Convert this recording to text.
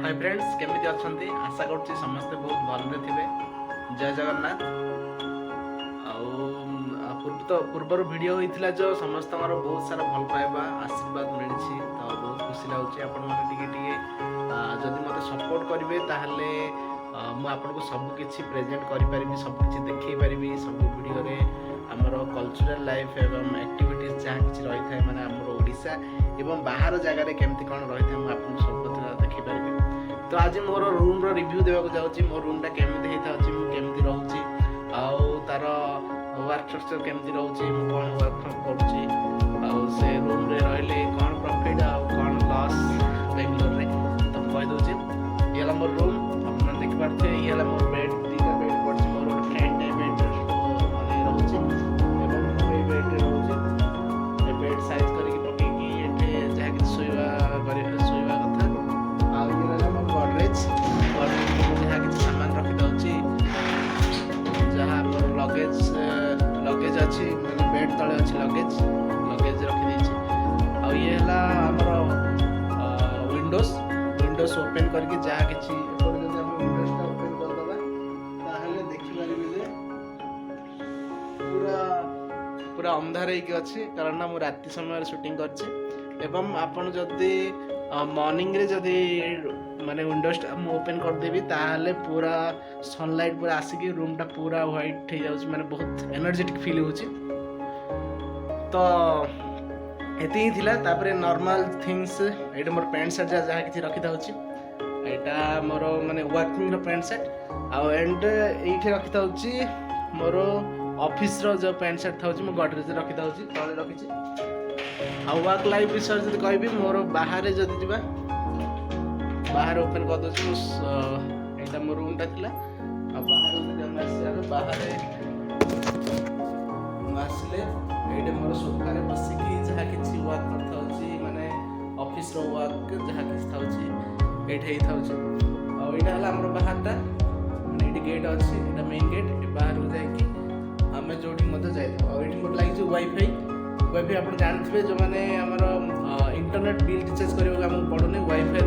Hi friends केमिति अछंती आशा करछि समस्त बहुत भलरे थिबे। जय जगन्नाथ। पूर्वर वीडियो होइथिला जो समस्त बहुत सारा भल पाइबा आशीर्वाद मिलछि तो बहुत खुशी लागुछि। आपण माने टिके जदि मते सपोर्ट करिवे ताहले मु आपन को सब किछि प्रेजेंट करि परिबि, सब किछि देखै परिबि। सब वीडियो रे हमर कल्चरल लाइफ एवं एक्टिविटीज जहाँ किछि रहि थाए माने हमर ओडिसा एवं बाहर जगह रे केमति कोन रहि थाए मु आपन सब कथा देखै परिबि। तो आज मोर रूम रो रिव्यू देबाक जाउछि। मोर रूम टा केमति हेता अछि, मु केमति रहउछि, आउ तार वर्क स्ट्रक्चर केमति रहउछि, मु कोन वर्क फ्रॉम करूछि, आउ से रूम रे रहले कोन प्रॉफिट आउ कोन लॉस बेंगलोर रे तो कहि दोछि। येला मोर रूम अपन देख पारथे। येला मोर बेड, तीनटा बेड पड़छि। मोर फ्रेंड ए बेड माने रहउछि एवं ए बेड रे रहउछि। ए बेड साइज करिक पकेकी एठे जहा कि सोइबा कथा। आउ येला मोर गॉडरेज जहा कि सामान रखि दउछि, जहा मोर लगेज अछि माने बेड तळे अछि लगेज रखि दैछि। आउ ये हला हमर विंडोज ओपन करके जहा किछि एपर जदि हम विंडोज टा ओपन कर दबा ताहले देखि पारिबे जे पूरा अंधार ହେଇକି ଅଛି, कारण मु राति समय शूटिंग करछि। एवं आपण जदि मॉर्निंग रे जदि माने विंडोज टा मु ओपन कर देबी ताहले पूरा सनलाइट पूरा आसिकी रूम टा पूरा व्हाइट हे जाउछि, माने बहुत एनर्जेटिक फील होउछि। तो एति ही थिला। तापरे नॉर्मल थिंग्स एटा मोर पैंट शर्ट जहा किछि रखि दउछि। एटा मोर माने वर्किंग रो पैंट शर्ट आ एंड एठी रखि दउछि मोर ऑफिस रो जो पैंट शर्ट थाउछि मो गॉडरेज रखि दउछि, तळे रखिछि। आ वर्क लाइफ विषय जदि कहबी मोर बाहर जदि जिबा बाहर ओपन कर दउछि। एटा मोर रूम टा थिला। आ बाहर जदि हम आसी बाहर आसले एटे मोर सोफा रे बसिकी जहा किछि वर्क करथाउछि, माने ऑफिस रो वर्क जहा किछि थाउछि एठे ही थाउछि। आ एटा हला हमर बाहरटा माने एटी गेट अछि, एटा मेन गेट। ए बाहर हो जाय कि हमें जोठी मते जाय। आ एठी मोर लागि जो वाईफाई आपण जानथिबे जो माने हमर इंटरनेट बिल रिचार्ज करियो हम पडोने वाईफाई